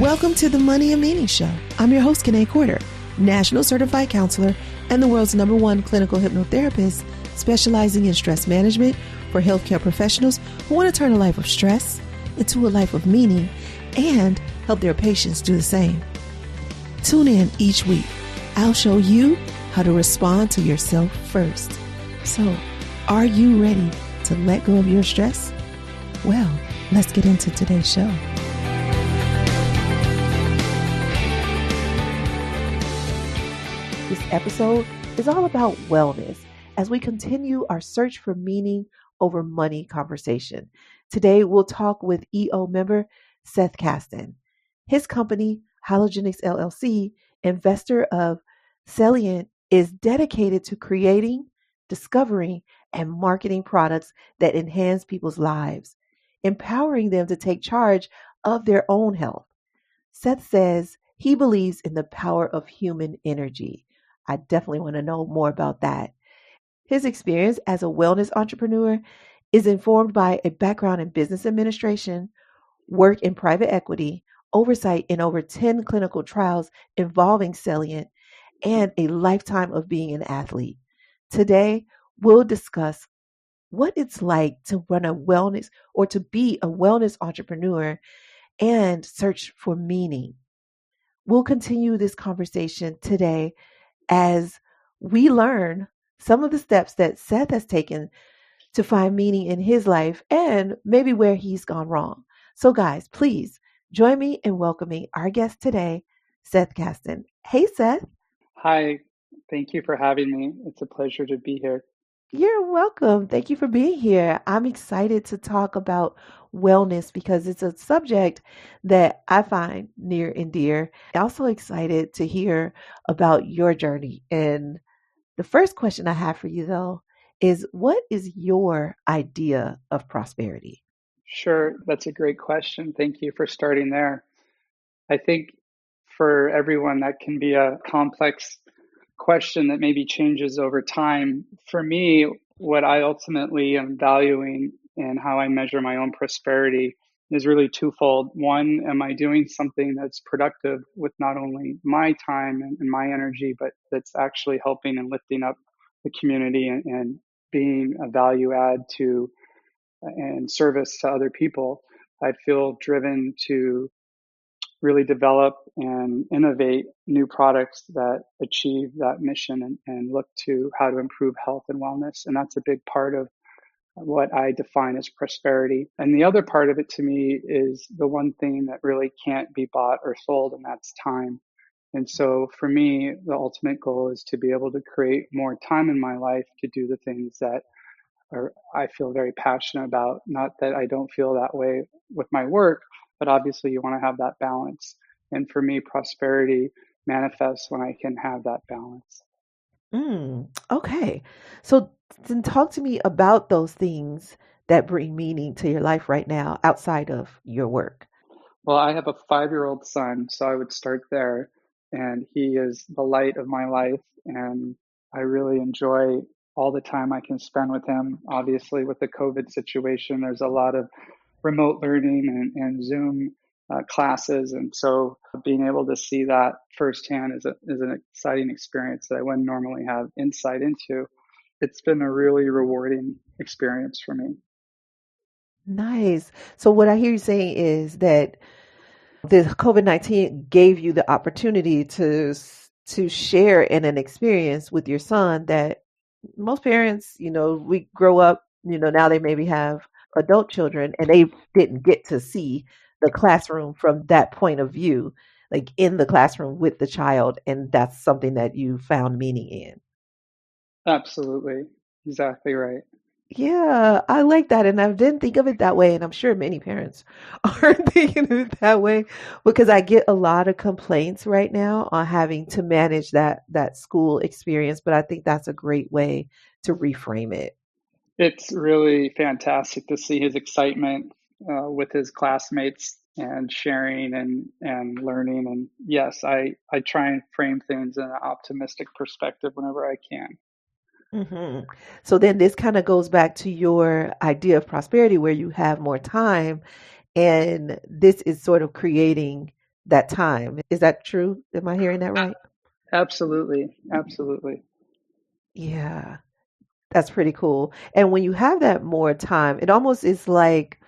Welcome to the Money and Meaning Show. I'm your host, Kanae Corder, National Certified Counselor and the world's #1 clinical hypnotherapist specializing in stress management for healthcare professionals who want to turn a life of stress into a life of meaning and help their patients do the same. Tune in each week. I'll show you how to respond to yourself first. So, are you ready to let go of your stress? Well, let's get into today's show. This episode is all about wellness as we continue our search for meaning over money conversation. Today, we'll talk with EO member Seth Casden. His company, Halogenics LLC, investor of Celliant, is dedicated to creating, discovering, and marketing products that enhance people's lives, empowering them to take charge of their own health. Seth says he believes in the power of human energy. I definitely want to know more about that. His experience as a wellness entrepreneur is informed by a background in business administration, work in private equity, oversight in over 10 clinical trials involving Celliant, and a lifetime of being an athlete. Today, we'll discuss what it's like to run a wellness or to be a wellness entrepreneur and search for meaning. We'll continue this conversation today as we learn some of the steps that Seth has taken to find meaning in his life and maybe where he's gone wrong. So guys, please join me in welcoming our guest today, Seth Casden. Hey, Seth. Hi, thank you for having me. It's a pleasure to be here. You're welcome. Thank you for being here. I'm excited to talk about wellness because it's a subject that I find near and dear. I'm also excited to hear about your journey. And the first question I have for you, though, is what is your idea of prosperity? Sure, that's a great question. Thank you for starting there. I think for everyone, that can be a complex question that maybe changes over time. For me, what I ultimately am valuing and how I measure my own prosperity is really twofold. One, am I doing something that's productive with not only my time and my energy, but that's actually helping and lifting up the community and being a value add to and service to other people. I feel driven to really develop and innovate new products that achieve that mission and look to how to improve health and wellness. And that's a big part of what I define as prosperity. And the other part of it to me is the one thing that really can't be bought or sold, and that's time. And so for me, the ultimate goal is to be able to create more time in my life to do the things that I feel very passionate about. Not that I don't feel that way with my work, but obviously you want to have that balance. And for me, prosperity manifests when I can have that balance. Okay. So then talk to me about those things that bring meaning to your life right now outside of your work. Well, I have a 5-year-old son, so I would start there. And he is the light of my life. And I really enjoy all the time I can spend with him. Obviously, with the COVID situation, there's a lot of remote learning and Zoom classes. And so being able to see that firsthand is an exciting experience that I wouldn't normally have insight into. It's been a really rewarding experience for me. Nice. So what I hear you saying is that the COVID-19 gave you the opportunity to share in an experience with your son that most parents, we grow up, now they maybe have adult children and they didn't get to see the classroom from that point of view, like in the classroom with the child. And that's something that you found meaning in. Absolutely. Exactly right. Yeah, I like that. And I didn't think of it that way. And I'm sure many parents aren't thinking of it that way because I get a lot of complaints right now on having to manage that school experience. But I think that's a great way to reframe it. It's really fantastic to see his excitement with his classmates and sharing and learning. And yes, I try and frame things in an optimistic perspective whenever I can. So then this kind of goes back to your idea of prosperity where you have more time. And this is sort of creating that time. Is that true? Am I hearing that right? Absolutely. Absolutely. Yeah, that's pretty cool. And when you have that more time, it almost is like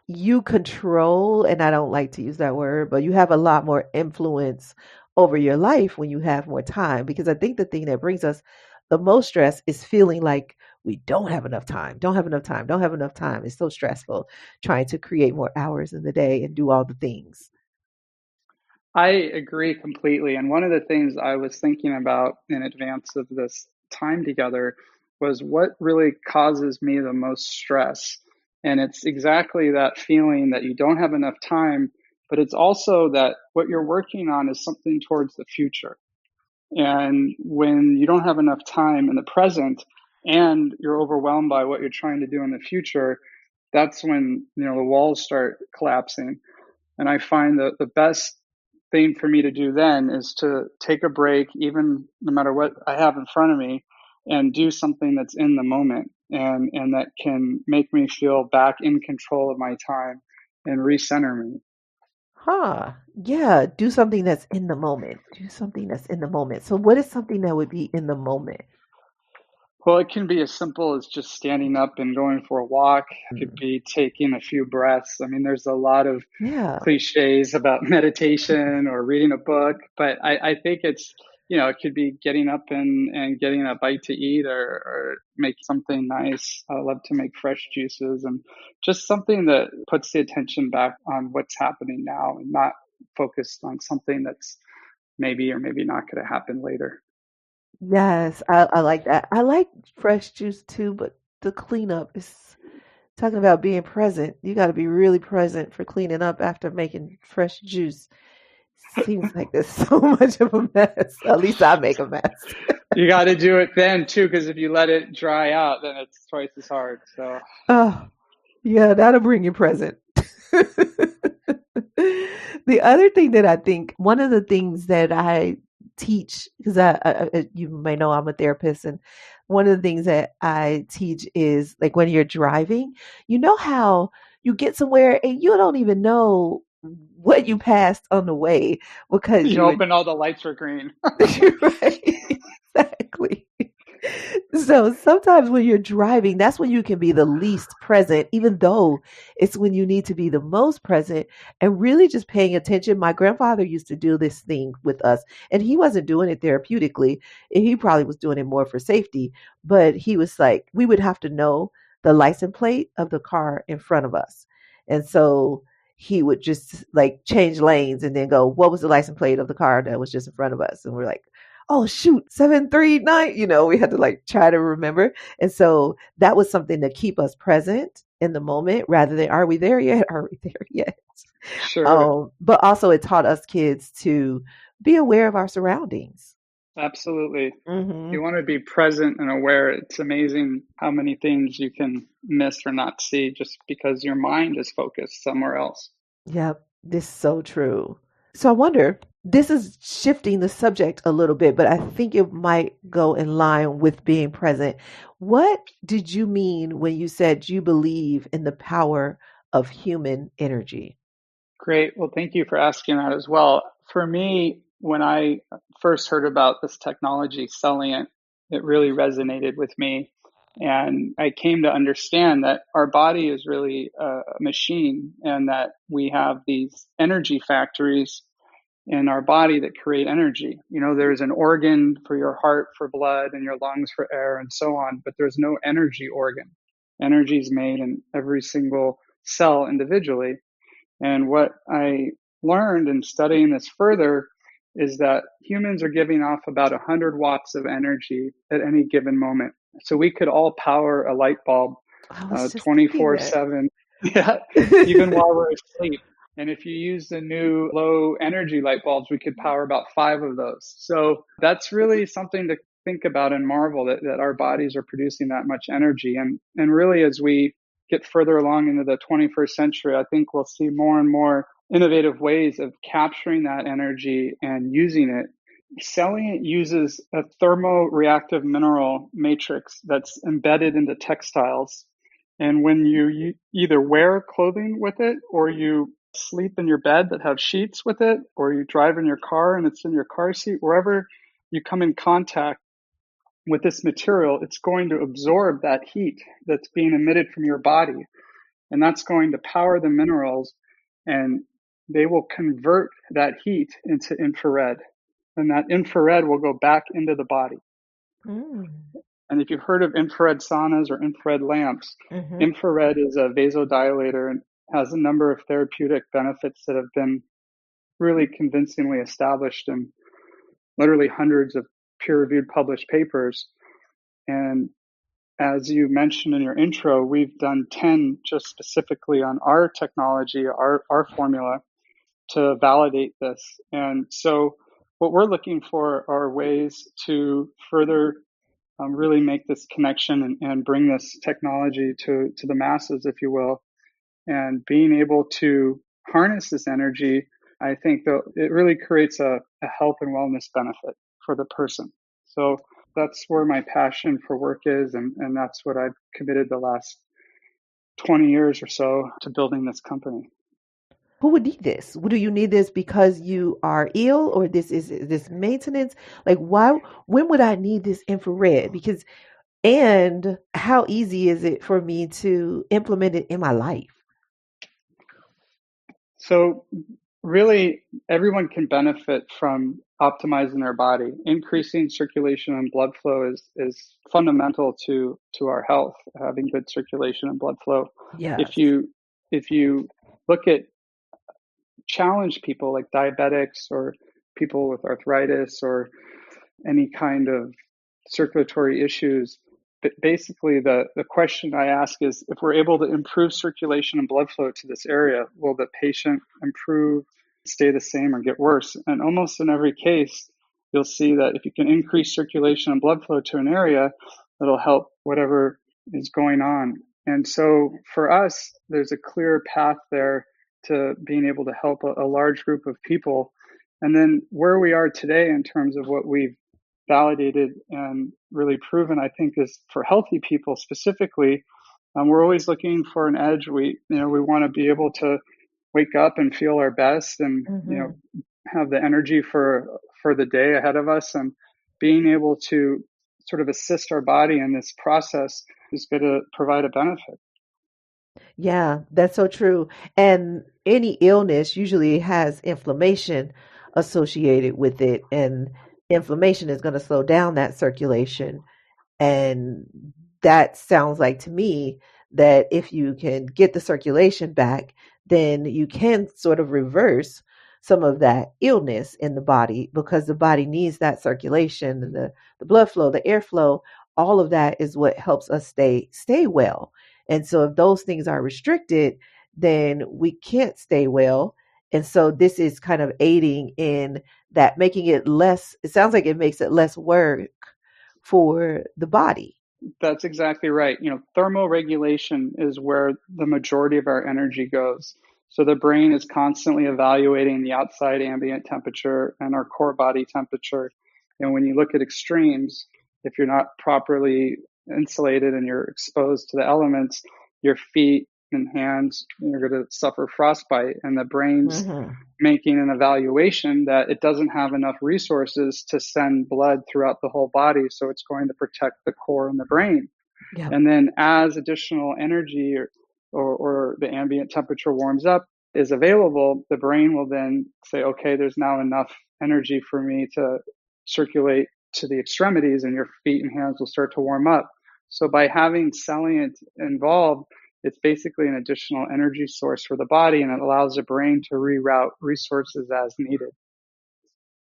you control, and I don't like to use that word, but you have a lot more influence over your life when you have more time. Because I think the thing that brings us the most stress is feeling like we don't have enough time, don't have enough time, don't have enough time. It's so stressful trying to create more hours in the day and do all the things. I agree completely. And one of the things I was thinking about in advance of this time together was what really causes me the most stress. And it's exactly that feeling that you don't have enough time, but it's also that what you're working on is something towards the future. And when you don't have enough time in the present and you're overwhelmed by what you're trying to do in the future, that's when, the walls start collapsing. And I find that the best thing for me to do then is to take a break, even no matter what I have in front of me, and do something that's in the moment and that can make me feel back in control of my time and recenter me. Huh. Yeah. Do something that's in the moment. Do something that's in the moment. So, what is something that would be in the moment? Well, it can be as simple as just standing up and going for a walk. It could Mm, be taking a few breaths. I mean, there's a lot of yeah. cliches about meditation or reading a book, but I think it's, it could be getting up and getting a bite to eat or make something nice. I love to make fresh juices and just something that puts the attention back on what's happening now and not focused on something that's maybe or maybe not going to happen later. Yes. I like that. I like fresh juice too, but the cleanup is talking about being present. You got to be really present for cleaning up after making fresh juice. Seems like there's so much of a mess. At least I make a mess. You got to do it then too, because if you let it dry out, then it's twice as hard. So Oh, yeah, that'll bring you present. The other thing that I think, one of the things that I teach, because you may know I'm a therapist, and one of the things that I teach is like when you're driving, you know how you get somewhere and you don't even know what you passed on the way because you you were open all the lights are green. right. Exactly. So sometimes when you're driving, that's when you can be the least present, even though it's when you need to be the most present and really just paying attention. My grandfather used to do this thing with us, and he wasn't doing it therapeutically. And he probably was doing it more for safety. But he was like, we would have to know the license plate of the car in front of us. And so he would just like change lanes and then go, what was the license plate of the car that was just in front of us? And we're like, oh shoot, 739. We had to like try to remember. And so that was something to keep us present in the moment rather than are we there yet? Are we there yet? Sure. But also it taught us kids to be aware of our surroundings. Absolutely. Hmm. You want to be present and aware. It's amazing how many things you can miss or not see just because your mind is focused somewhere else. Yep, this is so true. So I wonder, this is shifting the subject a little bit, but I think it might go in line with being present. What did you mean when you said you believe in the power of human energy? Great. Well, thank you for asking that as well. For me, when I first heard about this technology, Celliant, it really resonated with me. And I came to understand that our body is really a machine and that we have these energy factories in our body that create energy. There's an organ for your heart for blood and your lungs for air and so on, but there's no energy organ. Energy is made in every single cell individually. And what I learned in studying this further is that humans are giving off about 100 watts of energy at any given moment. So we could all power a light bulb I was just thinking that. 24/7, yeah, even while we're asleep. And if you use the new low energy light bulbs, we could power about five of those. So that's really something to think about and marvel that our bodies are producing that much energy. And really, as we get further along into the 21st century, I think we'll see more and more innovative ways of capturing that energy and using it. Celliant uses a thermoreactive mineral matrix that's embedded into textiles. And when you either wear clothing with it or you sleep in your bed that have sheets with it, or you drive in your car and it's in your car seat, wherever you come in contact with this material, it's going to absorb that heat that's being emitted from your body. And that's going to power the minerals, and they will convert that heat into infrared. And that infrared will go back into the body. Mm. And if you've heard of infrared saunas or infrared lamps, Mm-hmm. infrared is a vasodilator and has a number of therapeutic benefits that have been really convincingly established in literally hundreds of peer-reviewed published papers. And as you mentioned in your intro, we've done 10 just specifically on our technology, our formula to validate this. And so what we're looking for are ways to further really make this connection and bring this technology to the masses, if you will. And being able to harness this energy, I think that it really creates a health and wellness benefit for the person. So that's where my passion for work is. And that's what I've committed the last 20 years or so to building this company. Who would need this? Do you need this because you are ill, or this maintenance? Like, why? When would I need this infrared? Because, and how easy is it for me to implement it in my life? So really, everyone can benefit from optimizing their body. Increasing circulation and blood flow is fundamental to our health, having good circulation and blood flow. Yes. If you look at challenged people like diabetics or people with arthritis or any kind of circulatory issues, but basically the question I ask is, if we're able to improve circulation and blood flow to this area, will the patient improve, stay the same, or get worse? And almost in every case, you'll see that if you can increase circulation and blood flow to an area, it'll help whatever is going on. And so for us, there's a clear path there to being able to help a large group of people. And then where we are today in terms of what we've validated and really proven, I think, is for healthy people specifically. We're always looking for an edge. We want to be able to wake up and feel our best, and Mm-hmm. have the energy for the day ahead of us. And being able to sort of assist our body in this process is going to provide a benefit. Yeah, that's so true. And any illness usually has inflammation associated with it, and inflammation is going to slow down that circulation. And that sounds like to me that if you can get the circulation back, then you can sort of reverse some of that illness in the body, because the body needs that circulation, the blood flow, the airflow, all of that is what helps us stay well. And so if those things are restricted, then we can't stay well. And so this is kind of aiding in that, making it less, it sounds like it makes it less work for the body. That's exactly right. Thermoregulation is where the majority of our energy goes. So the brain is constantly evaluating the outside ambient temperature and our core body temperature. And when you look at extremes, if you're not properly insulated and you're exposed to the elements, your feet and hands, you're going to suffer frostbite. And the brain's Mm-hmm. making an evaluation that it doesn't have enough resources to send blood throughout the whole body. So it's going to protect the core and the brain. Yeah. And then as additional energy or the ambient temperature warms up is available, the brain will then say, okay, there's now enough energy for me to circulate to the extremities, and your feet and hands will start to warm up. So by having Celliant involved, it's basically an additional energy source for the body, and it allows the brain to reroute resources as needed.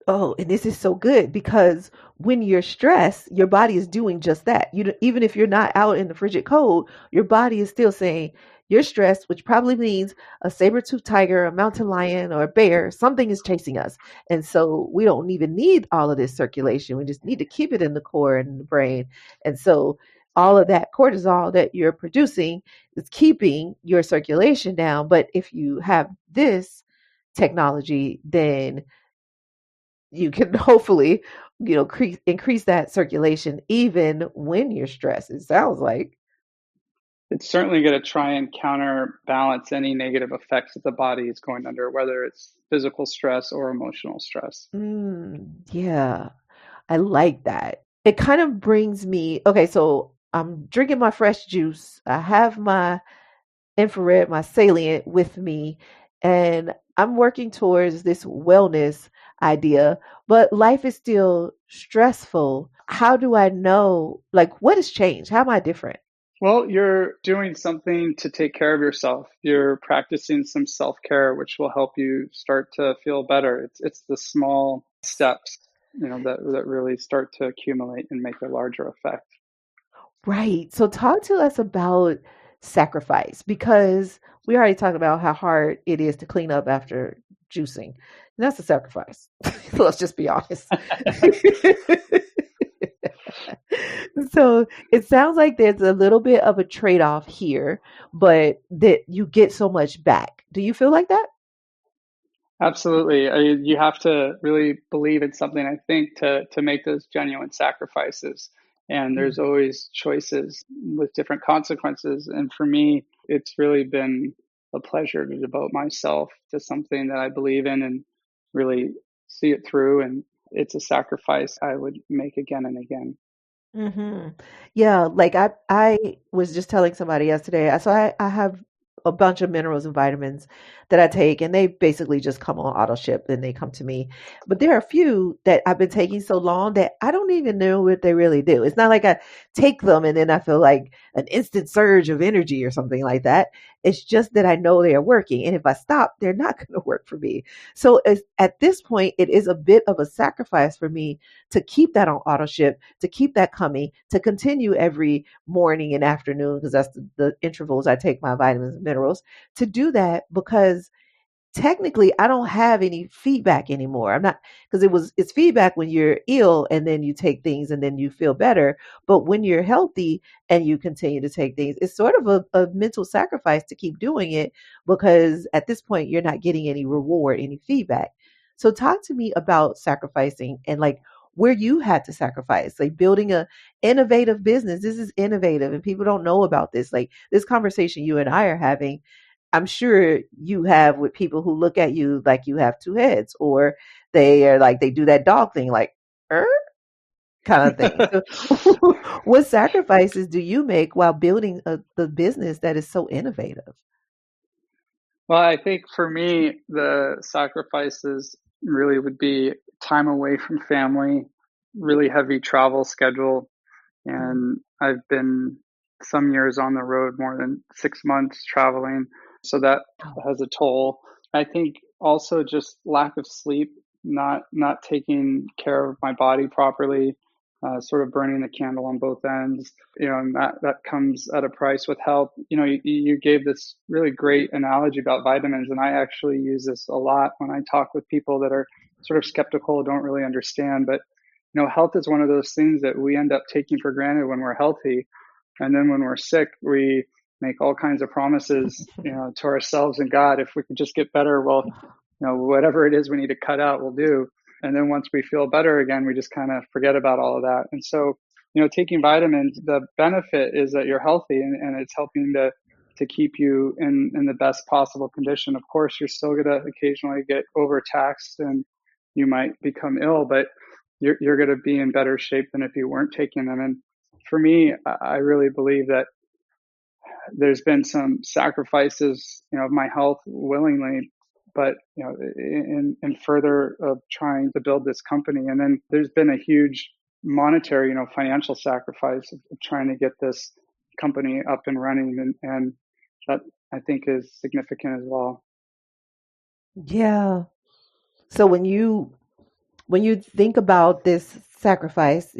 Oh, and this is so good, because when you're stressed, your body is doing just that. Even if you're not out in the frigid cold, your body is still saying you're stressed, which probably means a saber-toothed tiger, a mountain lion, or a bear, something is chasing us. And so we don't even need all of this circulation. We just need to keep it in the core and the brain. And so all of that cortisol that you're producing is keeping your circulation down. But if you have this technology, then you can hopefully, increase that circulation even when you're stressed. It sounds like. it's certainly going to try and counterbalance any negative effects that the body is going under, whether it's physical stress or emotional stress. Yeah, I like that. It kind of brings me, okay, so I'm drinking my fresh juice. I have my infrared, my Celliant with me, and I'm working towards this wellness idea, but life is still stressful. How do I know, like, what has changed? How am I different? Well, you're doing something to take care of yourself. You're practicing some self-care, which will help you start to feel better. It's the small steps, that really start to accumulate and make a larger effect. Right. So talk to us about sacrifice because we already talked about how hard it is to clean up after juicing. And that's a sacrifice. Let's just be honest. So it sounds like there's a little bit of a trade-off here, but that you get so much back. Do you feel like that? Absolutely. You have to really believe in something, I think, to make those genuine sacrifices. And there's always choices with different consequences. And for me, it's really been a pleasure to devote myself to something that I believe in and really see it through. And it's a sacrifice I would make again and again. Hmm. Yeah, like I was just telling somebody yesterday. So I have a bunch of minerals and vitamins that I take, and they basically just come on auto ship and they come to me. But there are a few that I've been taking so long that I don't even know what they really do. It's not like I take them and then I feel like an instant surge of energy or something like that. It's just that I know they are working, and if I stop, they're not going to work for me. So at this point, it is a bit of a sacrifice for me to keep that on auto ship, to keep that coming, to continue every morning and afternoon, because that's the intervals I take my vitamins and minerals, to do that because technically I don't have any feedback anymore. I'm not, because it's feedback when you're ill and then you take things and then you feel better. But when you're healthy and you continue to take things, it's sort of a mental sacrifice to keep doing it because at this point you're not getting any reward, any feedback. So talk to me about sacrificing and like where you had to sacrifice, like building a innovative business. This is innovative and people don't know about this. Like this conversation you and I are having, I'm sure you have with people who look at you like you have two heads, or they are like they do that dog thing, like er kind of thing. So, what sacrifices do you make while building the business that is so innovative? Well, I think for me, the sacrifices really would be time away from family, really heavy travel schedule. Mm. And I've been some years on the road, more than 6 months traveling. So that Oh, has a toll. I think also just lack of sleep, not taking care of my body properly, sort of burning the candle on both ends. And that comes at a price with health. You gave this really great analogy about vitamins, and I actually use this a lot when I talk with people that are sort of skeptical, don't really understand. But health is one of those things that we end up taking for granted when we're healthy. And then when we're sick, we make all kinds of promises, to ourselves and God. If we could just get better, well, whatever it is we need to cut out, we'll do. And then once we feel better again, we just kind of forget about all of that. And so, taking vitamins, the benefit is that you're healthy and it's helping to keep you in the best possible condition. Of course, you're still going to occasionally get overtaxed and you might become ill, but you're going to be in better shape than if you weren't taking them. And for me, I really believe that there's been some sacrifices, of my health willingly, but in further of trying to build this company. And then there's been a huge monetary, financial sacrifice of trying to get this company up and running, and that I think is significant as well. yeah. So when you think about this sacrifice,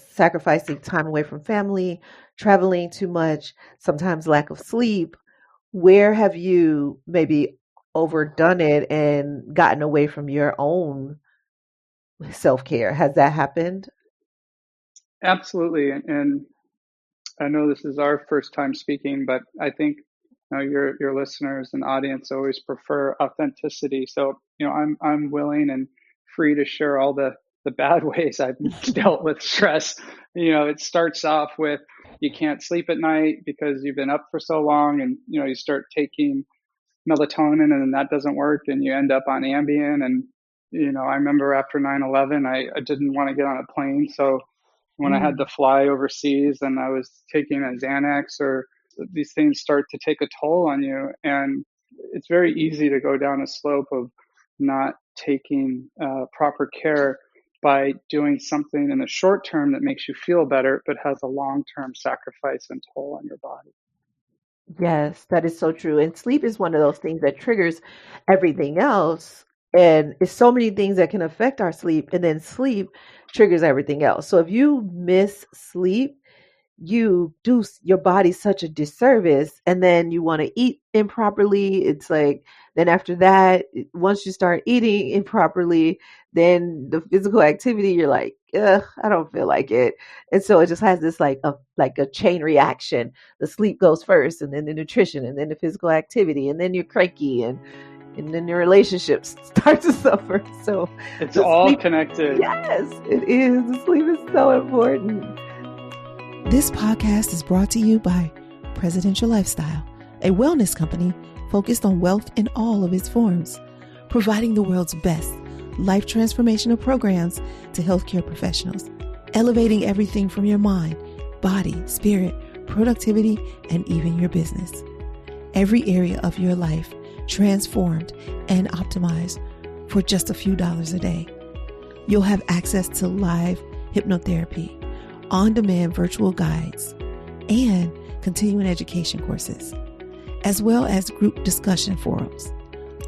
sacrificing time away from family, traveling too much, sometimes lack of sleep, where have you maybe overdone it and gotten away from your own self care? Has that happened? Absolutely, and I know this is our first time speaking, but I think your listeners and audience always prefer authenticity. So I'm willing and free to share all the bad ways I've dealt with stress. It starts off with you can't sleep at night because you've been up for so long, and you start taking melatonin and then that doesn't work and you end up on Ambien. And I remember after 9/11, I didn't want to get on a plane, so when I had to Mm. fly overseas and I was taking a Xanax, or these things start to take a toll on you. And it's very easy to go down a slope of not taking proper care by doing something in the short term that makes you feel better, but has a long-term sacrifice and toll on your body. Yes, that is so true. And sleep is one of those things that triggers everything else. And it's so many things that can affect our sleep, and then sleep triggers everything else. So if you miss sleep, you do your body such a disservice, and then you want to eat improperly. It's like, then after that, once you start eating improperly, then the physical activity, you're like, ugh, I don't feel like it. And so it just has this like a chain reaction. The sleep goes first, and then the nutrition, and then the physical activity, and then you're cranky, and then your relationships start to suffer. So It's the all sleep, connected. yes, it is. The sleep is so important. This podcast is brought to you by Presidential Lifestyle, a wellness company focused on wealth in all of its forms, providing the world's best life transformational programs to healthcare professionals, elevating everything from your mind, body, spirit, productivity, and even your business. Every area of your life transformed and optimized for just a few dollars a day. You'll have access to live hypnotherapy, on-demand virtual guides, and continuing education courses, as well as group discussion forums,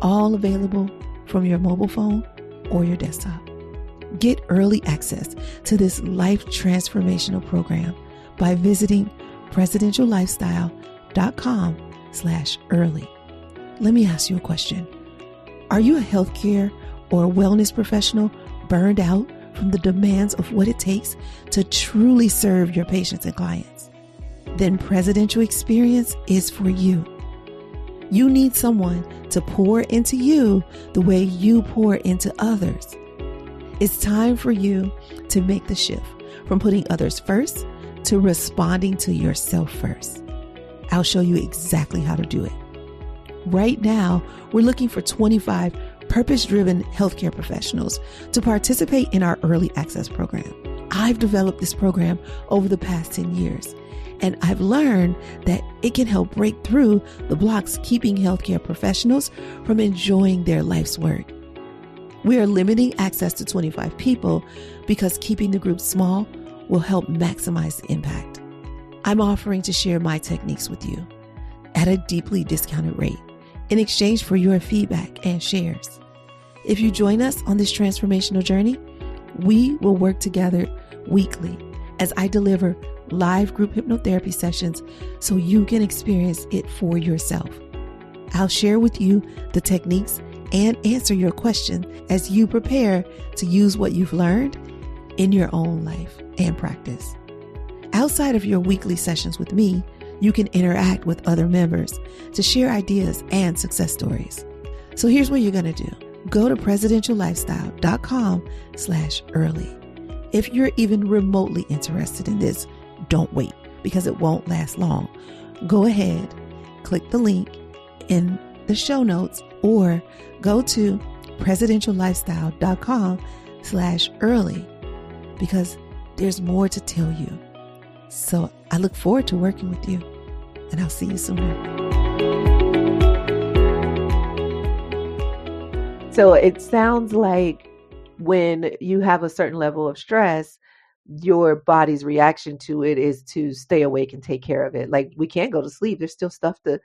all available from your mobile phone or your desktop. Get early access to this life transformational program by visiting presidentiallifestyle.com/early. Let me ask you a question. Are you a healthcare or a wellness professional burned out from the demands of what it takes to truly serve your patients and clients? Then Presidential Experience is for you. You need someone to pour into you the way you pour into others. It's time for you to make the shift from putting others first to responding to yourself first. I'll show you exactly how to do it. Right now, we're looking for 25 purpose-driven healthcare professionals to participate in our early access program. I've developed this program over the past 10 years, and I've learned that it can help break through the blocks keeping healthcare professionals from enjoying their life's work. We are limiting access to 25 people because keeping the group small will help maximize the impact. I'm offering to share my techniques with you at a deeply discounted rate in exchange for your feedback and shares. If you join us on this transformational journey, we will work together weekly as I deliver live group hypnotherapy sessions so you can experience it for yourself. I'll share with you the techniques and answer your question as you prepare to use what you've learned in your own life and practice. Outside of your weekly sessions with me, you can interact with other members to share ideas and success stories. So here's what you're going to do. Go to presidentiallifestyle.com/early. If you're even remotely interested in this, don't wait because it won't last long. Go ahead, click the link in the show notes or go to presidentiallifestyle.com/early because there's more to tell you. So I look forward to working with you, and I'll see you sooner. So it sounds like when you have a certain level of stress, your body's reaction to it is to stay awake and take care of it. Like, we can't go to sleep. There's still stuff to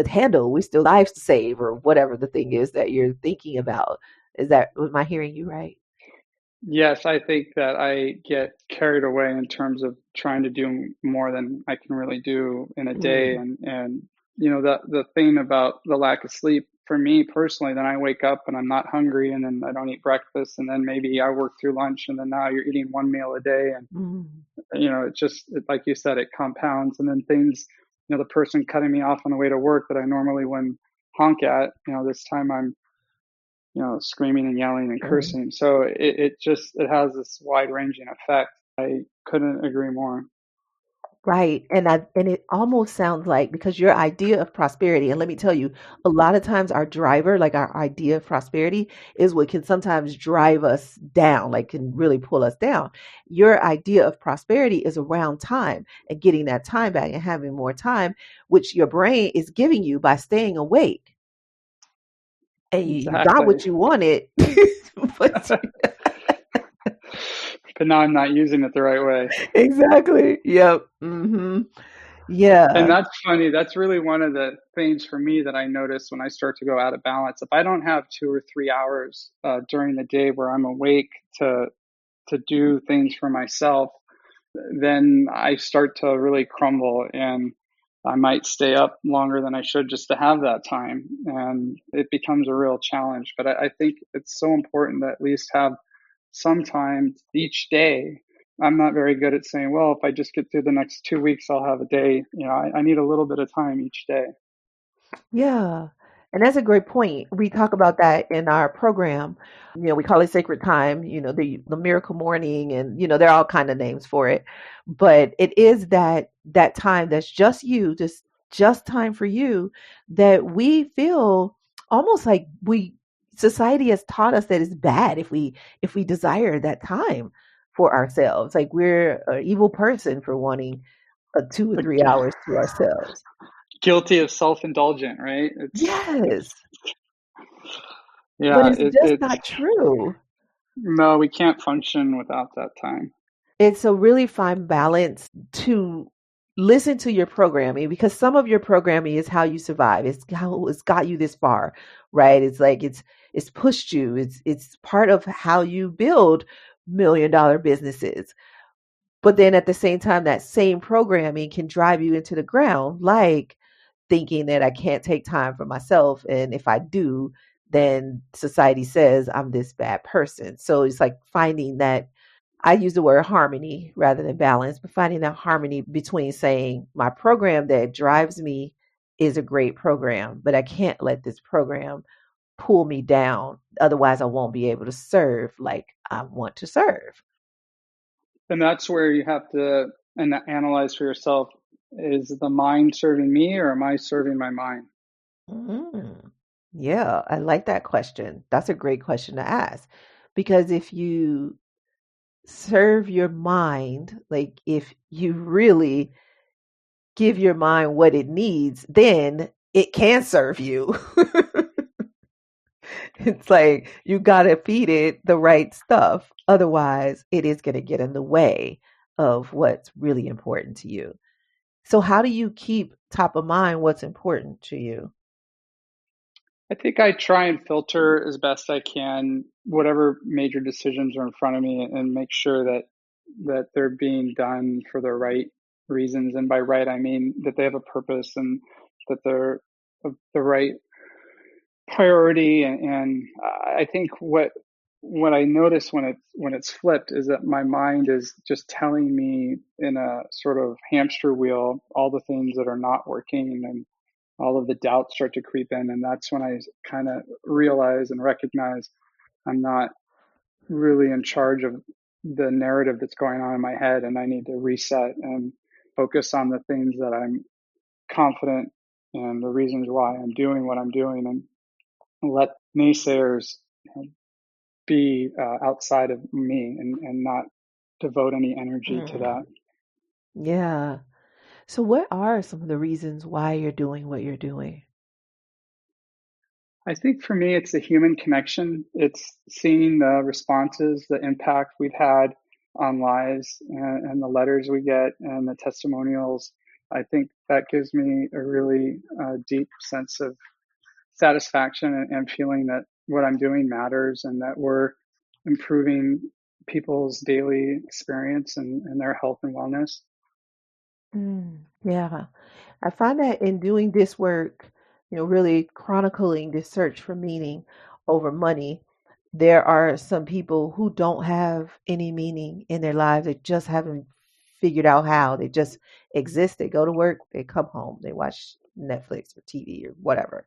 handle. We still lives to save, or whatever the thing is that you're thinking about. Am I hearing you right? Yes, I think that I get carried away in terms of trying to do more than I can really do in a day. Mm. And the thing about the lack of sleep for me personally, then I wake up and I'm not hungry, and then I don't eat breakfast, and then maybe I work through lunch, and then now you're eating one meal a day. And Mm. like you said, it compounds. And then things, the person cutting me off on the way to work that I normally wouldn't honk at, this time I'm screaming and yelling and Mm. cursing. So it has this wide ranging effect. I couldn't agree more. Right. And it almost sounds like, because your idea of prosperity, and let me tell you, a lot of times our driver, like our idea of prosperity, is what can sometimes drive us down, like can really pull us down. Your idea of prosperity is around time and getting that time back and having more time, which your brain is giving you by staying awake. And you got Exactly. what you wanted, but But now I'm not using it the right way. exactly. Yep. Hmm. And Yeah. that's funny. That's really one of the things for me that I notice when I start to go out of balance. If I don't have 2 or 3 hours during the day where I'm awake to do things for myself, then I start to really crumble, and I might stay up longer than I should just to have that time. And it becomes a real challenge. But I think it's so important to at least have some time each day. I'm not very good at saying, well, if I just get through the next 2 weeks, I'll have a day. I need a little bit of time each day. Yeah. And that's a great point. We talk about that in our program. We call it sacred time, the miracle morning, and there are all kind of names for it. But it is that time that's just you, just time for you, that we feel almost like we society has taught us that it's bad if we desire that time for ourselves. Like we're an evil person for wanting 2 or 3 hours to ourselves. Guilty of self-indulgent, right? It's Yes. But yeah, it's just it's not true. no, we can't function without that time. It's a really fine balance to listen to your programming, because some of your programming is how you survive. It's how it's got you this far, right? It's like it's pushed you. It's part of how you build $1 million businesses. But then at the same time, that same programming can drive you into the ground, like thinking that I can't take time for myself. And if I do, then society says I'm this bad person. So it's like finding that, I use the word harmony rather than balance, but finding that harmony between saying my program that drives me is a great program, but I can't let this program pull me down. Otherwise, I won't be able to serve like I want to serve. And that's where you have to analyze for yourself, is the mind serving me or am I serving my mind? Mm. Yeah, I like that question. That's a great question to ask. Because if you serve your mind, like if you really give your mind what it needs, then it can serve you. It's like you got to feed it the right stuff. Otherwise, it is going to get in the way of what's really important to you. So, how do you keep top of mind what's important to you? I think I try and filter as best I can whatever major decisions are in front of me and make sure that they're being done for the right reasons. And by right, I mean that they have a purpose and that they're of the right priority. And I think what I notice when it's flipped is that my mind is just telling me in a sort of hamster wheel all the things that are not working, and all of the doubts start to creep in. And that's when I kind of realize and recognize I'm not really in charge of the narrative that's going on in my head, and I need to reset and focus on the things that I'm confident and the reasons why I'm doing what I'm doing, and let naysayers be outside of me, and not devote any energy to that. Mm, yeah. So, what are some of the reasons why you're doing what you're doing? I think for me, it's the human connection. It's seeing the responses, the impact we've had on lives, and the letters we get and the testimonials. I think that gives me a really deep sense of satisfaction, and feeling that what I'm doing matters and that we're improving people's daily experience and their health and wellness. Yeah. I find that in doing this work, really chronicling this search for meaning over money, there are some people who don't have any meaning in their lives. They just haven't figured out how. They just exist. They go to work, they come home, they watch Netflix or TV or whatever.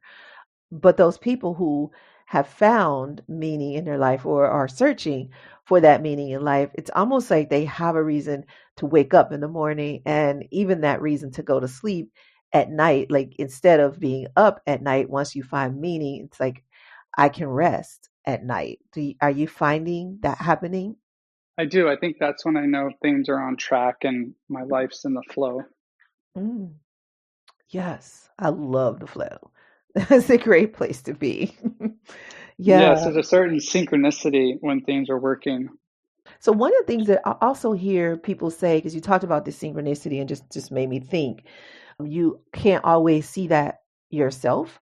But those people who have found meaning in their life or are searching for that meaning in life, it's almost like they have a reason to wake up in the morning and even that reason to go to sleep at night. Like instead of being up at night, once you find meaning, it's like I can rest at night. Are you finding that happening? I do. I think that's when I know things are on track and my life's in the flow. Mm, yes, I love the flow. That's a great place to be. Yes, Yeah. there's a certain synchronicity when things are working. So one of the things that I also hear people say, because you talked about this synchronicity and just made me think, you can't always see that yourself.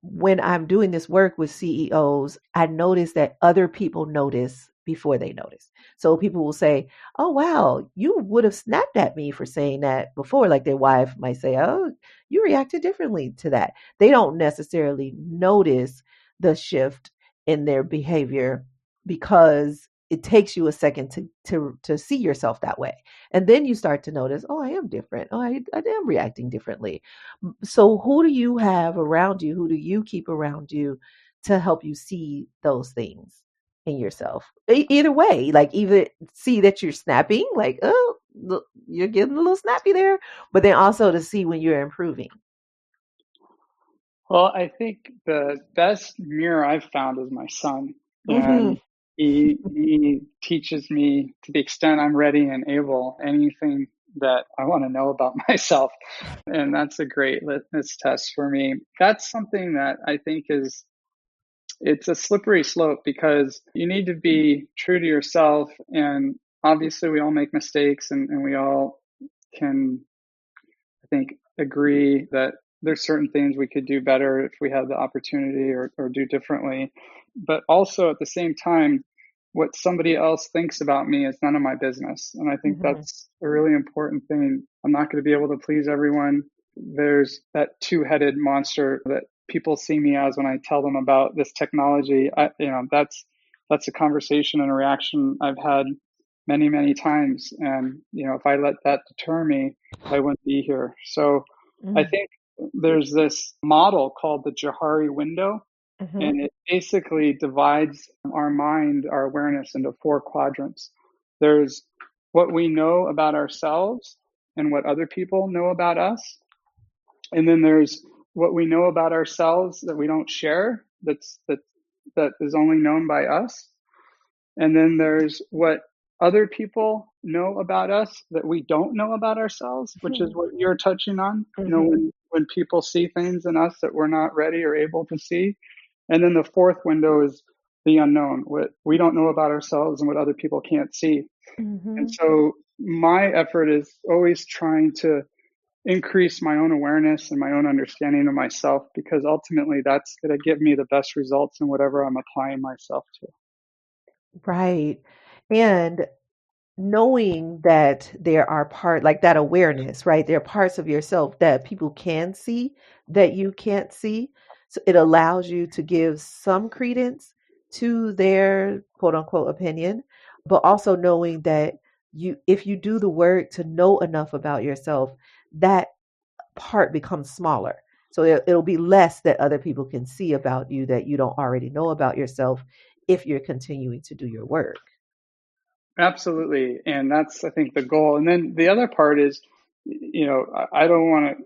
When I'm doing this work with CEOs, I notice that other people notice before they notice. So people will say, "Oh, wow, you would have snapped at me for saying that before." Like their wife might say, "Oh, you reacted differently to that." They don't necessarily notice the shift in their behavior because it takes you a second to see yourself that way. And then you start to notice, "Oh, I am different. Oh, I am reacting differently." So who do you have around you? Who do you keep around you to help you see those things in yourself? Either way, like either see that you're snapping, like, oh, look, you're getting a little snappy there, but then also to see when you're improving. Well, I think the best mirror I've found is my son. Hmm. And he teaches me to the extent I'm ready and able anything that I want to know about myself. And that's a great litmus test for me. That's something that I think is it's a slippery slope because you need to be true to yourself. And obviously we all make mistakes and we all can, I think, agree that there's certain things we could do better if we had the opportunity or do differently. But also at the same time, what somebody else thinks about me is none of my business. And I think Hmm. that's a really important thing. I'm not going to be able to please everyone. There's that two-headed monster that people see me as when I tell them about this technology. That's a conversation and a reaction I've had many, many times. And, if I let that deter me, I wouldn't be here. So I Hmm. think there's this model called the Johari window, Hmm. and it basically divides our mind, our awareness into four quadrants. There's what we know about ourselves and what other people know about us. And then there's what we know about ourselves that we don't share, that is only known by us. And then there's what other people know about us that we don't know about ourselves, which is what you're touching on. Hmm. When people see things in us that we're not ready or able to see. And then the fourth window is the unknown, what we don't know about ourselves and what other people can't see. And Hmm. so my effort is always trying to increase my own awareness and my own understanding of myself because ultimately that's going to give me the best results in whatever I'm applying myself to. Right. And knowing that there are like that awareness, right? There are parts of yourself that people can see that you can't see. So it allows you to give some credence to their quote unquote opinion, but also knowing that if you do the work to know enough about yourself, that part becomes smaller. So it'll be less that other people can see about you that you don't already know about yourself if you're continuing to do your work. Absolutely. And that's, I think, the goal. And then the other part is, I don't want to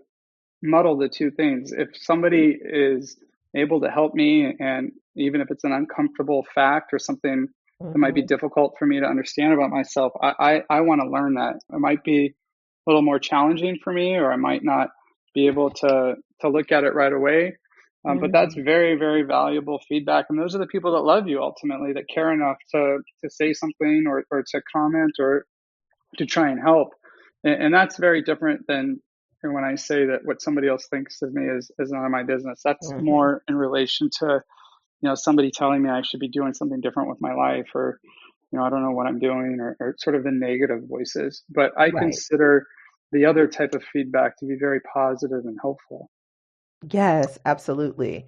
muddle the two things. If somebody is able to help me, and even if it's an uncomfortable fact or something that might be Hmm. difficult for me to understand about myself, I want to learn that. It might be a little more challenging for me, or I might not be able to look at it right away. But that's Hmm. very, very valuable feedback. And those are the people that love you ultimately, that care enough to say something or to comment or to try and help. And that's very different than when I say that what somebody else thinks of me is none of my business. That's Hmm. more in relation to, somebody telling me I should be doing something different with my life, or, I don't know what I'm doing, or sort of the negative voices. But I Right. consider the other type of feedback to be very positive and helpful. Yes, absolutely.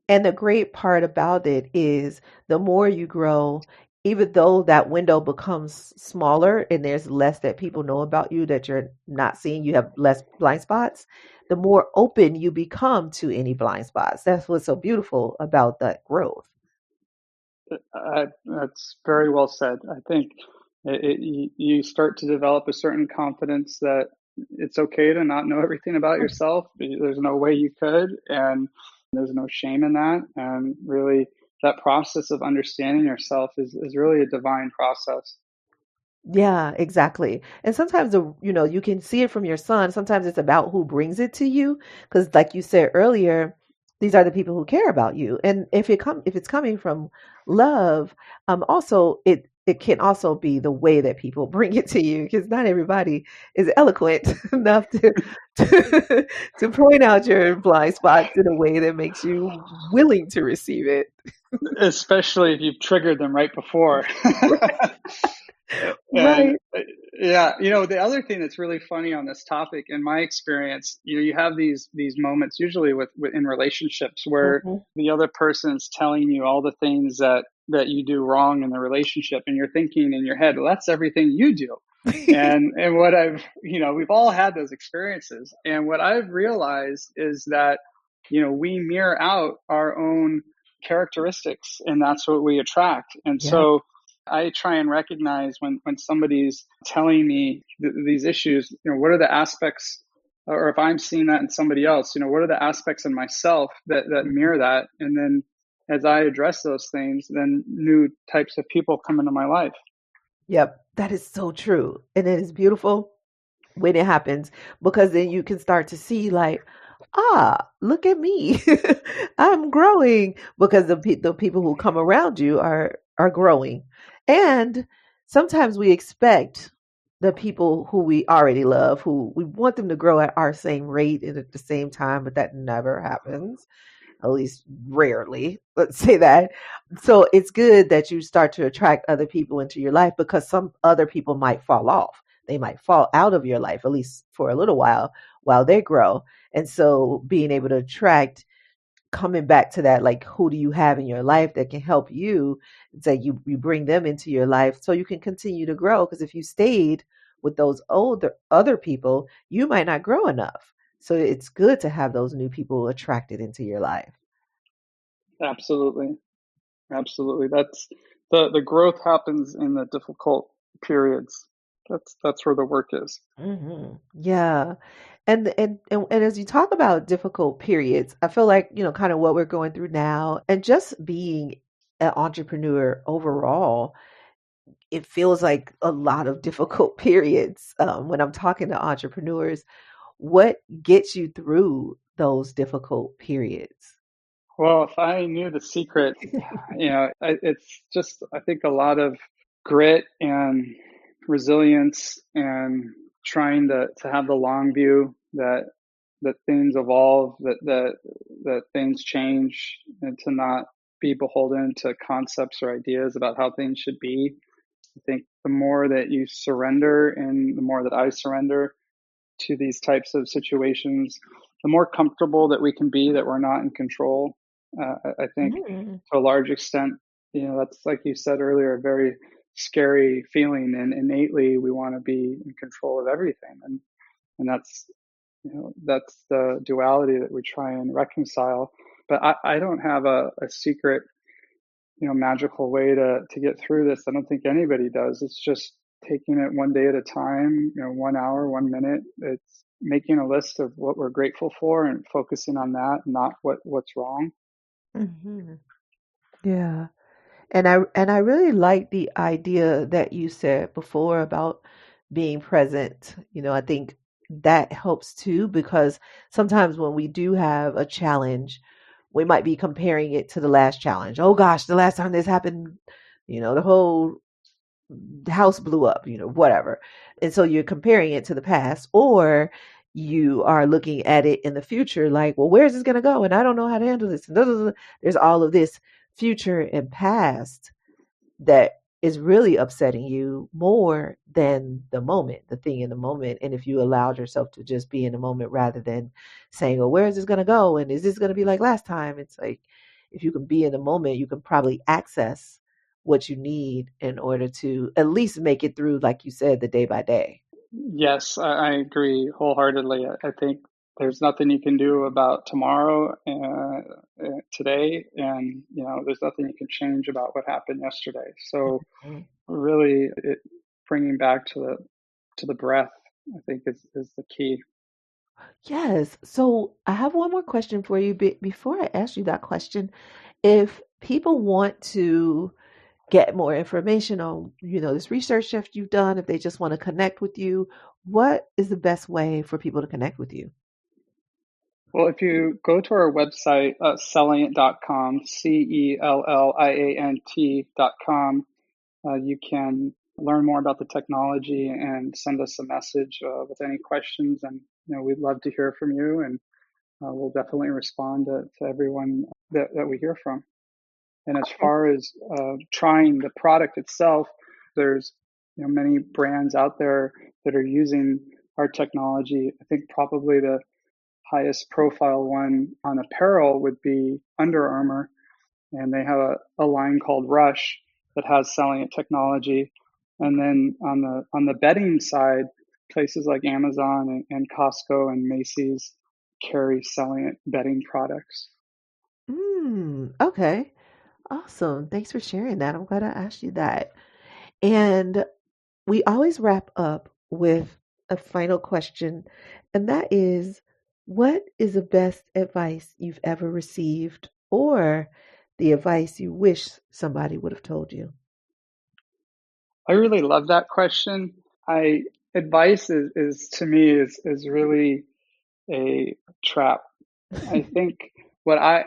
And the great part about it is the more you grow even though that window becomes smaller and there's less that people know about you that you're not seeing, you have less blind spots, the more open you become to any blind spots. That's what's so beautiful about that growth. That's very well said. I think you start to develop a certain confidence that it's okay to not know everything about yourself. There's no way you could, and there's no shame in that. And really, that process of understanding yourself is really a divine process. Yeah, exactly. And sometimes you can see it from your son. Sometimes it's about who brings it to you, because like you said earlier, these are the people who care about you. And if it's coming from love, also it can also be the way that people bring it to you, because not everybody is eloquent enough to to point out your blind spots in a way that makes you willing to receive it. Especially if you've triggered them right before. And Right. yeah, the other thing that's really funny on this topic, in my experience, you have these moments usually with in relationships where Hmm. the other person's telling you all the things that you do wrong in the relationship, and you're thinking in your head, well, that's everything you do. And what we've all had those experiences, and what I've realized is that we mirror out our own characteristics, and that's what we attract. And Yep. so I try and recognize when somebody's telling me these issues, what are the aspects, or if I'm seeing that in somebody else, what are the aspects in myself that mirror that? And then as I address those things, then new types of people come into my life. Yep, that is so true. And it is beautiful when it happens, because then you can start to see, like, look at me. I'm growing, because the people who come around you are growing. And sometimes we expect the people who we already love, who we want them to grow at our same rate and at the same time, but that never happens, at least rarely, let's say that. So it's good that you start to attract other people into your life, because some other people might fall off. They might fall out of your life, at least for a little while they grow. And so being able to attract, coming back to that, like, who do you have in your life that can help you, that you bring them into your life so you can continue to grow. Because if you stayed with those other people, you might not grow enough. So it's good to have those new people attracted into your life. Absolutely. Absolutely. That's the growth happens in the difficult periods. That's where the work is. Yeah. And as you talk about difficult periods, I feel like, kind of what we're going through now, and just being an entrepreneur overall, it feels like a lot of difficult periods. When I'm talking to entrepreneurs, what gets you through those difficult periods? Well, if I knew the secret, it's just, I think, a lot of grit and resilience, and trying to have the long view that things evolve, that things change, and to not be beholden to concepts or ideas about how things should be. I think the more that you surrender, and the more that I surrender to these types of situations, the more comfortable that we can be that we're not in control. I think Mm. to a large extent, that's, like you said earlier, a very scary feeling, and innately we want to be in control of everything, and that's the duality that we try and reconcile. But I don't have a secret, magical way to get through this. I don't think anybody does. It's just taking it one day at a time, 1 hour, 1 minute. It's making a list of what we're grateful for and focusing on that, not what's wrong. Hmm. Yeah. And I really like the idea that you said before about being present. I think that helps too, because sometimes when we do have a challenge, we might be comparing it to the last challenge. Oh gosh, the last time this happened, the whole house blew up, whatever. And so you're comparing it to the past, or you are looking at it in the future, like, well, where's this going to go? And I don't know how to handle this. And there's all of this future and past that is really upsetting you more than the moment, the thing in the moment. And if you allowed yourself to just be in the moment rather than saying, oh, where is this going to go? And is this going to be like last time? It's like, if you can be in the moment, you can probably access what you need in order to at least make it through, like you said, the day by day. Yes, I agree wholeheartedly. I think there's nothing you can do about tomorrow, today, and there's nothing you can change about what happened yesterday. So Mhm. really, bringing back to the breath, I think is the key. Yes. So I have one more question for you. Before I ask you that question, if people want to get more information on, this research that you've done, if they just want to connect with you, what is the best way for people to connect with you? Well, if you go to our website, Celliant.com, CELLIANT.com, you can learn more about the technology and send us a message with any questions. And we'd love to hear from you, and we'll definitely respond to everyone that we hear from. And as Okay. far as trying the product itself, there's many brands out there that are using our technology. I think probably the highest profile one on apparel would be Under Armour, and they have a line called Rush that has Celliant technology. And then on the bedding side, places like Amazon and Costco and Macy's carry Celliant bedding products. Okay. Awesome. Thanks for sharing that. I'm glad I asked you that. And we always wrap up with a final question, and that is, what is the best advice you've ever received, or the advice you wish somebody would have told you? I really love that question. I Advice is to me is really a trap. I think what I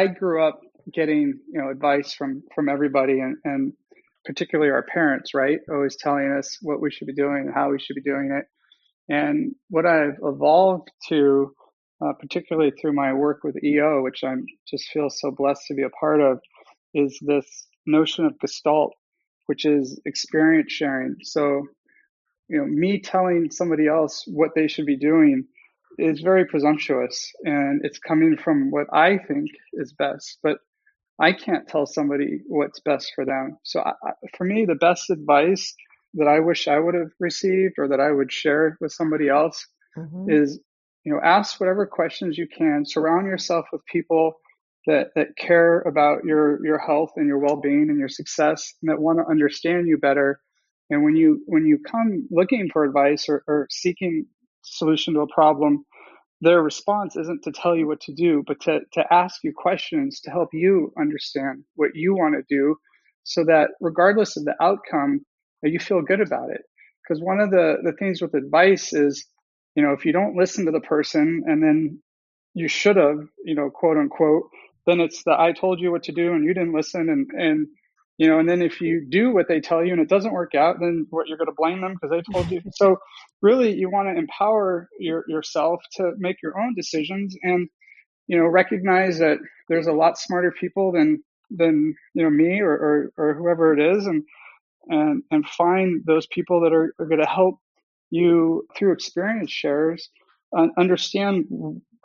grew up getting advice from everybody, and particularly our parents, right? Always telling us what we should be doing and how we should be doing it. And what I've evolved to, particularly through my work with EO, which I'm just feel so blessed to be a part of, is this notion of Gestalt, which is experience sharing. So me telling somebody else what they should be doing is very presumptuous, and it's coming from what I think is best, but I can't tell somebody what's best for them. So for me, the best advice that I wish I would have received or that I would share with somebody else Hmm. is, ask whatever questions you can, surround yourself with people that care about your health and your well-being and your success, and that want to understand you better. And when you come looking for advice or seeking solution to a problem, their response isn't to tell you what to do, but to ask you questions to help you understand what you want to do, so that regardless of the outcome, you feel good about it. Because one of the things with advice is, if you don't listen to the person and then you should have, quote unquote, then it's the I told you what to do and you didn't listen. And then if you do what they tell you and it doesn't work out, then what, you're going to blame them because they told you. So really, you want to empower yourself to make your own decisions, and recognize that there's a lot smarter people than me or whoever it is, and find those people that are going to help you through experience shares, understand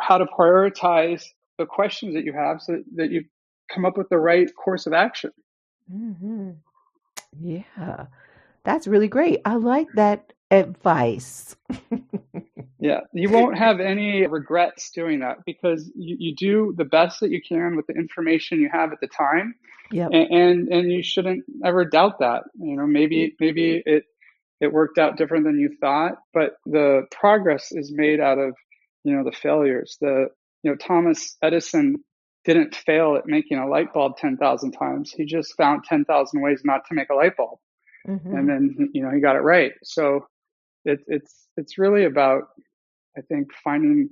how to prioritize the questions that you have, so that you come up with the right course of action. Hmm. Yeah, that's really great. I like that advice. Yeah, you won't have any regrets doing that, because you do the best that you can with the information you have at the time, Yep. and you shouldn't ever doubt that. Maybe it worked out different than you thought, but the progress is made out of the failures. Thomas Edison didn't fail at making a light bulb 10,000 times. He just found 10,000 ways not to make a light bulb, and Hmm. then he got it right. So it's really about, I think, finding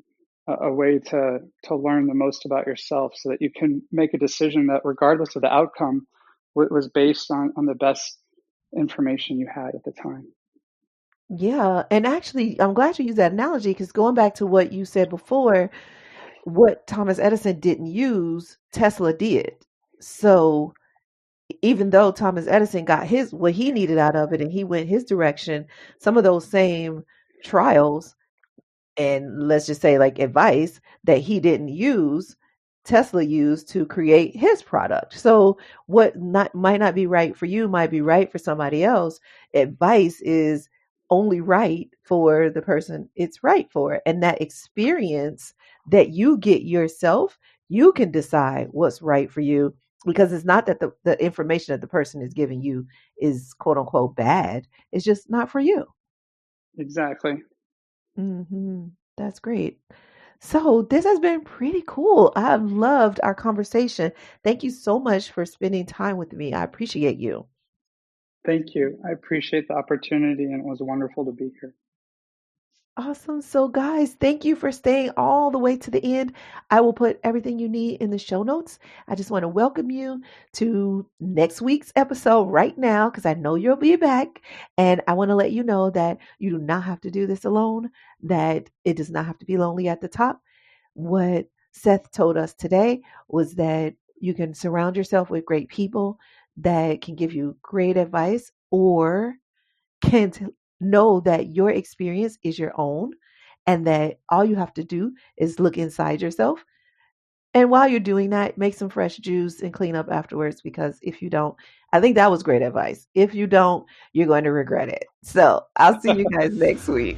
a way to learn the most about yourself, so that you can make a decision that, regardless of the outcome, was based on the best information you had at the time. Yeah, and actually, I'm glad you used that analogy because going back to what you said before, what Thomas Edison didn't use, Tesla did. So even though Thomas Edison got his what he needed out of it and he went his direction, some of those same trials and let's just say like advice that he didn't use, Tesla used to create his product. So might not be right for you might be right for somebody else. Advice is only right for the person it's right for. And that experience that you get yourself, you can decide what's right for you, because it's not that the information that the person is giving you is quote unquote bad. It's just not for you. Exactly. That's great. So this has been pretty cool. I've loved our conversation. Thank you so much for spending time with me. I appreciate you. Thank you. I appreciate the opportunity, and it was wonderful to be here. Awesome. So guys, thank you for staying all the way to the end. I will put everything you need in the show notes. I just want to welcome you to next week's episode right now, because I know you'll be back. And I want to let you know that you do not have to do this alone, that it does not have to be lonely at the top. What Seth told us today was that you can surround yourself with great people that can give you great advice, or can know that your experience is your own, and that all you have to do is look inside yourself. And while you're doing that, make some fresh juice and clean up afterwards, because if you don't, I think that was great advice. If you don't, you're going to regret it. So I'll see you guys next week.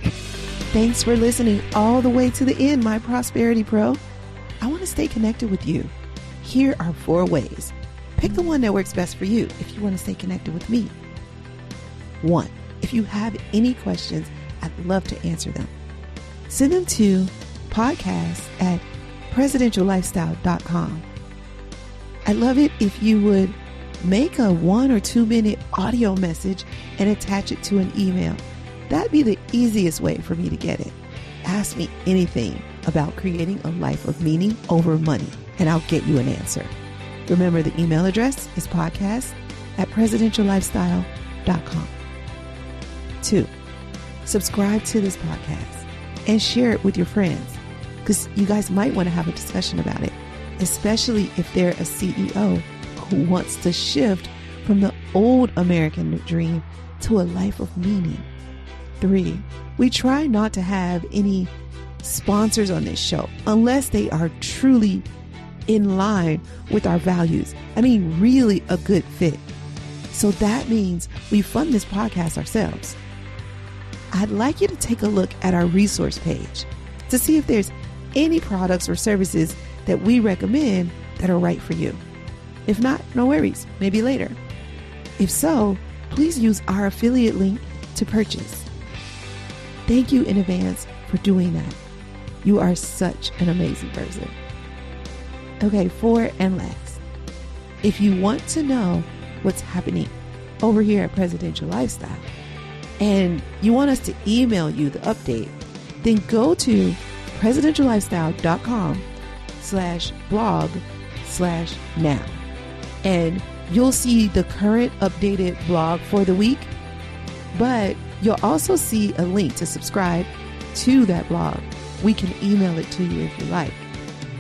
Thanks for listening all the way to the end, my Prosperity Pro. I want to stay connected with you. Here are 4 ways. Pick the one that works best for you if you want to stay connected with me. 1. If you have any questions, I'd love to answer them. Send them to podcast@presidentiallifestyle.com. I'd love it if you would make a 1 or 2 minute audio message and attach it to an email. That'd be the easiest way for me to get it. Ask me anything about creating a life of meaning over money, and I'll get you an answer. Remember, the email address is podcast@presidentiallifestyle.com. 2, subscribe to this podcast and share it with your friends, because you guys might want to have a discussion about it, especially if they're a CEO who wants to shift from the old American dream to a life of meaning. 3, we try not to have any sponsors on this show unless they are truly in line with our values. I mean, really a good fit. So that means we fund this podcast ourselves. I'd like you to take a look at our resource page to see if there's any products or services that we recommend that are right for you. If not, no worries, maybe later. If so, please use our affiliate link to purchase. Thank you in advance for doing that. You are such an amazing person. Okay, 4 and last. If you want to know what's happening over here at Presidential Lifestyle, and you want us to email you the update, then go to presidentiallifestyle.com/blog/now. And you'll see the current updated blog for the week, but you'll also see a link to subscribe to that blog. We can email it to you if you like.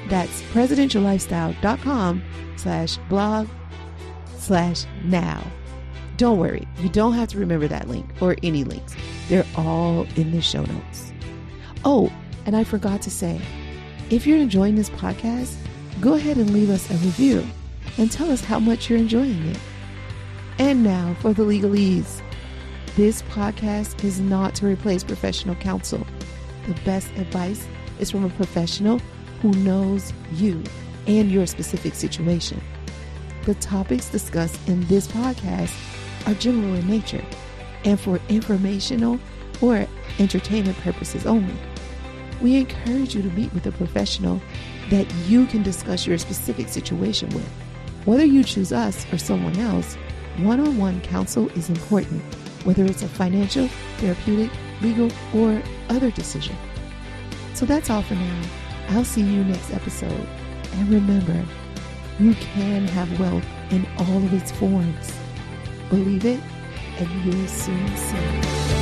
That's presidentiallifestyle.com/blog/now. Don't worry, you don't have to remember that link or any links. They're all in the show notes. Oh, and I forgot to say, if you're enjoying this podcast, go ahead and leave us a review and tell us how much you're enjoying it. And now for the legalese. This podcast is not to replace professional counsel. The best advice is from a professional who knows you and your specific situation. The topics discussed in this podcast are general in nature and for informational or entertainment purposes only. We encourage you to meet with a professional that you can discuss your specific situation with. Whether you choose us or someone else, one-on-one counsel is important, whether it's a financial, therapeutic, legal, or other decision. So that's all for now. I'll see you next episode. And remember, you can have wealth in all of its forms. Believe it, and you'll soon see.